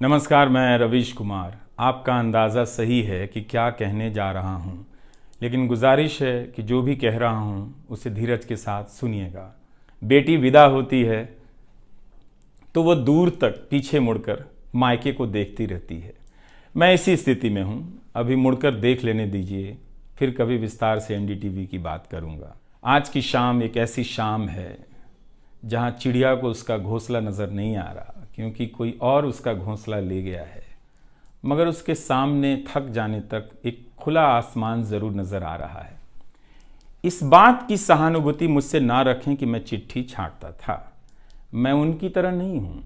नमस्कार, मैं रवीश कुमार। आपका अंदाज़ा सही है कि क्या कहने जा रहा हूँ, लेकिन गुजारिश है कि जो भी कह रहा हूँ उसे धीरज के साथ सुनिएगा। बेटी विदा होती है तो वो दूर तक पीछे मुड़कर मायके को देखती रहती है। मैं इसी स्थिति में हूँ, अभी मुड़कर देख लेने दीजिए, फिर कभी विस्तार से एनडीटीवी की बात करूँगा। आज की शाम एक ऐसी शाम है जहाँ चिड़िया को उसका घोंसला नज़र नहीं आ रहा, क्योंकि कोई और उसका घोंसला ले गया है, मगर उसके सामने थक जाने तक एक खुला आसमान ज़रूर नज़र आ रहा है। इस बात की सहानुभूति मुझसे ना रखें कि मैं चिट्ठी छांटता था। मैं उनकी तरह नहीं हूँ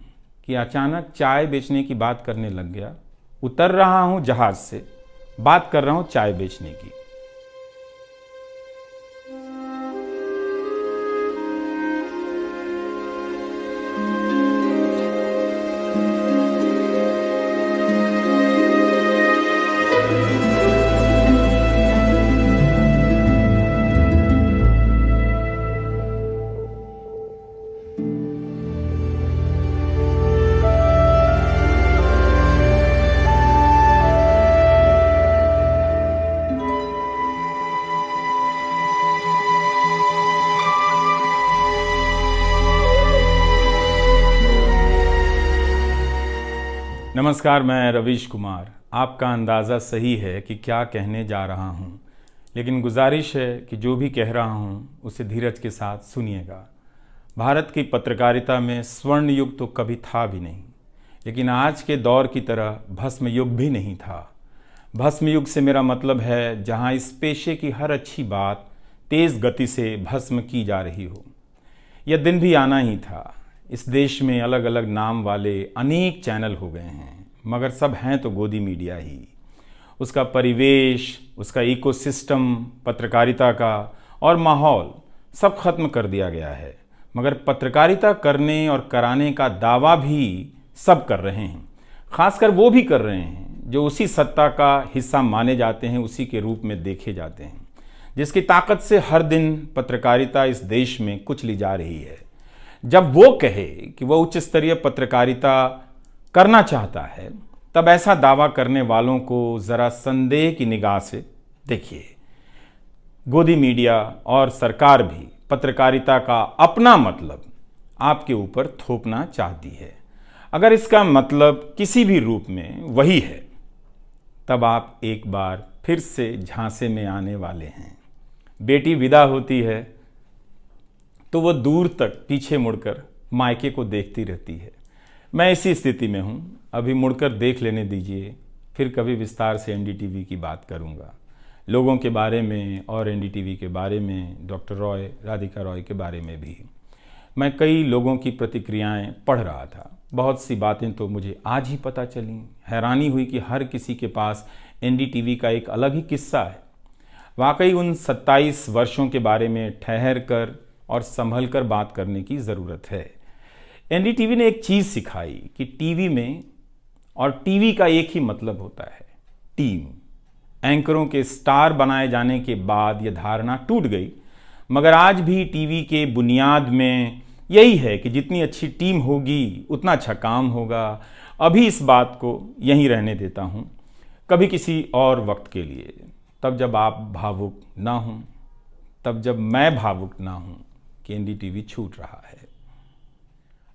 कि अचानक चाय बेचने की बात करने लग गया। उतर रहा हूँ जहाज़ से, बात कर रहा हूँ चाय बेचने की। नमस्कार, मैं रवीश कुमार। आपका अंदाज़ा सही है कि क्या कहने जा रहा हूँ, लेकिन गुजारिश है कि जो भी कह रहा हूँ उसे धीरज के साथ सुनिएगा। भारत की पत्रकारिता में स्वर्ण युग तो कभी था भी नहीं, लेकिन आज के दौर की तरह भस्म युग भी नहीं था। भस्म युग से मेरा मतलब है जहाँ इस पेशे की हर अच्छी बात तेज़ गति से भस्म की जा रही हो। यह दिन भी आना ही था। इस देश में अलग अलग नाम वाले अनेक चैनल हो गए हैं, मगर सब हैं तो गोदी मीडिया ही। उसका परिवेश, उसका इकोसिस्टम, पत्रकारिता का और माहौल सब खत्म कर दिया गया है, मगर पत्रकारिता करने और कराने का दावा भी सब कर रहे हैं। खासकर वो भी कर रहे हैं जो उसी सत्ता का हिस्सा माने जाते हैं, उसी के रूप में देखे जाते हैं, जिसकी ताकत से हर दिन पत्रकारिता इस देश में कुचली जा रही है। जब वो कहे कि वह उच्च स्तरीय पत्रकारिता करना चाहता है, तब ऐसा दावा करने वालों को ज़रा संदेह की निगाह से देखिए। गोदी मीडिया और सरकार भी पत्रकारिता का अपना मतलब आपके ऊपर थोपना चाहती है। अगर इसका मतलब किसी भी रूप में वही है, तब आप एक बार फिर से झांसे में आने वाले हैं। बेटी विदा होती है तो वो दूर तक पीछे मुड़कर मायके को देखती रहती है। मैं इसी स्थिति में हूँ, अभी मुड़कर देख लेने दीजिए, फिर कभी विस्तार से एनडीटीवी की बात करूँगा। लोगों के बारे में और एनडीटीवी के बारे में, डॉक्टर रॉय, राधिका रॉय के बारे में भी। मैं कई लोगों की प्रतिक्रियाएं पढ़ रहा था। बहुत सी बातें तो मुझे आज ही पता चली। हैरानी हुई कि हर किसी के पास एनडीटीवी का एक अलग ही किस्सा है। वाकई उन 27 वर्षों के बारे में ठहर कर और संभल कर बात करने की ज़रूरत है। एनडीटीवी ने एक चीज़ सिखाई कि टीवी में और टीवी का एक ही मतलब होता है, टीम। एंकरों के स्टार बनाए जाने के बाद यह धारणा टूट गई, मगर आज भी टीवी के बुनियाद में यही है कि जितनी अच्छी टीम होगी उतना अच्छा काम होगा। अभी इस बात को यहीं रहने देता हूँ, कभी किसी और वक्त के लिए, तब जब आप भावुक ना हों, तब जब मैं भावुक ना हूँ कि एनडीटीवी छूट रहा है।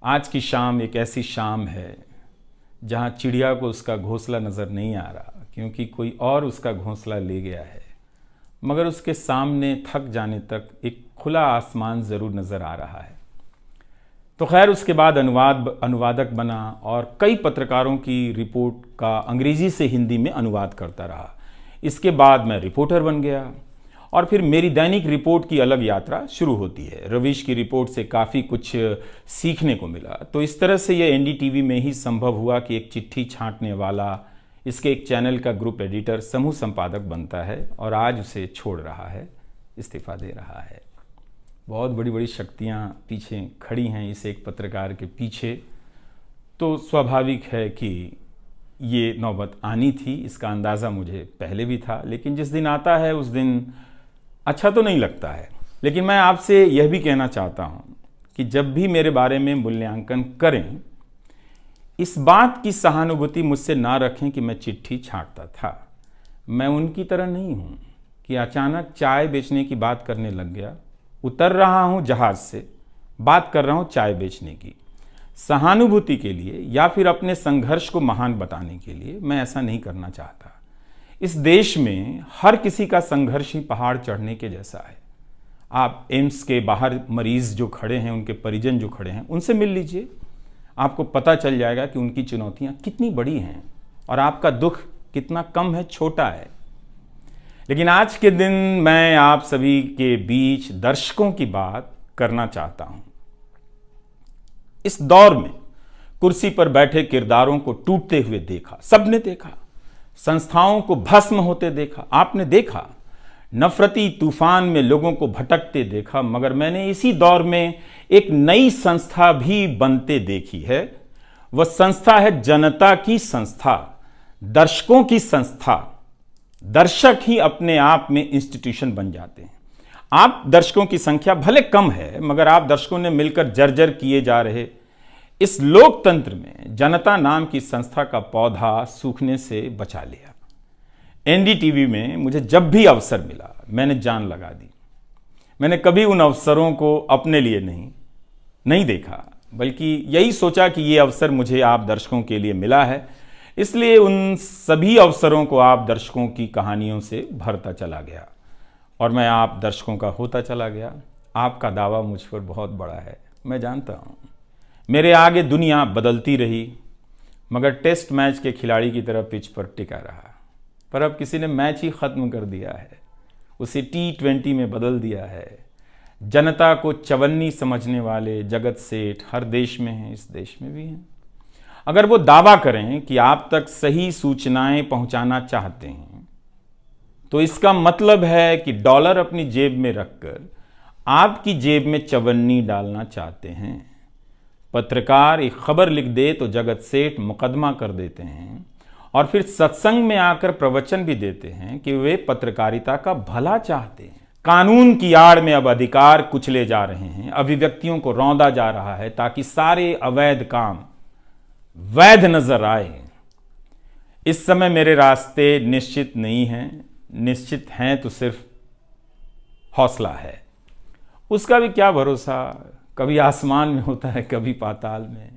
आज की शाम एक ऐसी शाम है जहाँ चिड़िया को उसका घोंसला नज़र नहीं आ रहा, क्योंकि कोई और उसका घोंसला ले गया है, मगर उसके सामने थक जाने तक एक खुला आसमान ज़रूर नज़र आ रहा है। तो खैर, उसके बाद अनुवादक बना और कई पत्रकारों की रिपोर्ट का अंग्रेज़ी से हिंदी में अनुवाद करता रहा। इसके बाद मैं रिपोर्टर बन गया और फिर मेरी दैनिक रिपोर्ट की अलग यात्रा शुरू होती है। रवीश की रिपोर्ट से काफ़ी कुछ सीखने को मिला। तो इस तरह से ये एनडीटीवी में ही संभव हुआ कि एक चिट्ठी छांटने वाला इसके एक चैनल का ग्रुप एडिटर समूह संपादक बनता है और आज उसे छोड़ रहा है, इस्तीफा दे रहा है। बहुत बड़ी बड़ी शक्तियाँ पीछे खड़ी हैं इस एक पत्रकार के पीछे। तो स्वाभाविक है कि ये नौबत आनी थी, इसका अंदाज़ा मुझे पहले भी था, लेकिन जिस दिन आता है उस दिन अच्छा तो नहीं लगता है। लेकिन मैं आपसे यह भी कहना चाहता हूँ कि जब भी मेरे बारे में मूल्यांकन करें, इस बात की सहानुभूति मुझसे ना रखें कि मैं चिट्ठी छांटता था। मैं उनकी तरह नहीं हूं कि अचानक चाय बेचने की बात करने लग गया। उतर रहा हूं जहाज से, बात कर रहा हूं चाय बेचने की। सहानुभूति के लिए या फिर अपने संघर्ष को महान बताने के लिए मैं ऐसा नहीं करना चाहता। इस देश में हर किसी का संघर्ष ही पहाड़ चढ़ने के जैसा है। आप एम्स के बाहर मरीज जो खड़े हैं, उनके परिजन जो खड़े हैं, उनसे मिल लीजिए। आपको पता चल जाएगा कि उनकी चुनौतियां कितनी बड़ी हैं और आपका दुख कितना कम है, छोटा है। लेकिन आज के दिन मैं आप सभी के बीच दर्शकों की बात करना चाहता हूं। इस दौर में कुर्सी पर बैठे किरदारों को टूटते हुए देखा, सबने देखा। संस्थाओं को भस्म होते देखा, आपने देखा। नफरती तूफान में लोगों को भटकते देखा। मगर मैंने इसी दौर में एक नई संस्था भी बनते देखी है। वह संस्था है जनता की संस्था, दर्शकों की संस्था। दर्शक ही अपने आप में इंस्टीट्यूशन बन जाते हैं। आप दर्शकों की संख्या भले कम है, मगर आप दर्शकों ने मिलकर जर्जर किए जा रहे इस लोकतंत्र में जनता नाम की संस्था का पौधा सूखने से बचा लिया। एनडीटीवी में मुझे जब भी अवसर मिला, मैंने जान लगा दी। मैंने कभी उन अवसरों को अपने लिए नहीं देखा, बल्कि यही सोचा कि ये अवसर मुझे आप दर्शकों के लिए मिला है, इसलिए उन सभी अवसरों को आप दर्शकों की कहानियों से भरता चला गया और मैं आप दर्शकों का होता चला गया। आपका दावा मुझ पर बहुत बड़ा है, मैं जानता हूँ। मेरे आगे दुनिया बदलती रही, मगर टेस्ट मैच के खिलाड़ी की तरह पिच पर टिका रहा। पर अब किसी ने मैच ही खत्म कर दिया है, उसे T20 में बदल दिया है। जनता को चवन्नी समझने वाले जगत सेठ हर देश में हैं, इस देश में भी हैं। अगर वो दावा करें कि आप तक सही सूचनाएं पहुंचाना चाहते हैं, तो इसका मतलब है कि डॉलर अपनी जेब में रखकर आपकी जेब में चवन्नी डालना चाहते हैं। पत्रकार एक खबर लिख दे तो जगत सेठ मुकदमा कर देते हैं और फिर सत्संग में आकर प्रवचन भी देते हैं कि वे पत्रकारिता का भला चाहते हैं। कानून की आड़ में अब अधिकार कुचले जा रहे हैं, अभिव्यक्तियों को रौंदा जा रहा है ताकि सारे अवैध काम वैध नजर आए। इस समय मेरे रास्ते निश्चित नहीं हैं, निश्चित हैं तो सिर्फ हौसला है। उसका भी क्या भरोसा, कभी आसमान में होता है, कभी पाताल में।